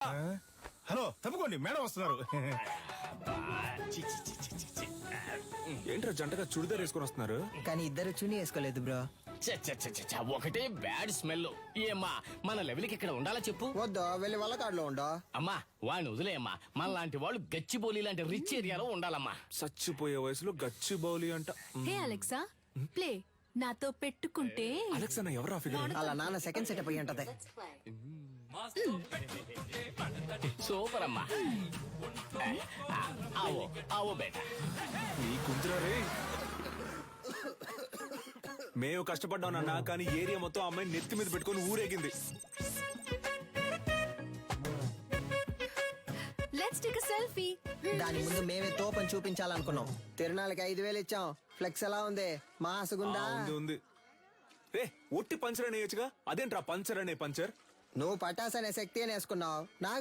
Hello తప్పుకోండి, madam వస్తున్నారు. ఏంట్రా జంటగా చుడిదార్ వేసుకొని వస్తున్నారు? కానీ ఇద్దరు చున్నీ వేసుకోలేదు బ్రో. ఒకటే బ్యాడ్ స్మెల్. ఏమ్మా మన లెవెల్కి ఇక్కడ ఉండాలా చెప్పు? వద్దా వెళ్ళి వాళ్ళ కాడలో ఉండో. అమ్మా వాడిని వదిలేయమ్మా. మన లాంటి వాళ్ళు గచ్చిబౌలి లాంటి రిచ్ ఏరియాలో ఉండాలమ్మా. చచ్చిపోయే వయసులో గచ్చి బౌలి అంట. హే అలెక్సా, ప్లే. నాతో పెట్టుకుంటే అలెక్స్ అన్న ఎవరా ఫిగర్? అలా నాన్న సెకండ్ సెటప్ అయ్యి ఉంటది. సూపర్ అమ్మా. ఆవో ఆవో బేటా. నీ కుంతురా రే. మేము కష్టపడ్డాం నాన్న, కానీ ఏరియా మొత్తం అమ్మాయి నెత్తి మీద పెట్టుకొని ఊరేగింది. Let's take a selfie. దాని ముందు మేమే తోపని చూపించాలనుకున్నాం. తిరునాళ్ళకి 5,000 ఇచ్చాం. ఫ్లెక్స్ ఎలా ఉంది? మాసుగుందా? ఉంది. రే ఒట్టి పంచర్ అనేయచ్చుగా, అదేంట్రా పంచర్ అనే పంచర్? నువ్వు పటాస్ అనే శక్తి అని వేసుకున్నావు. నాకు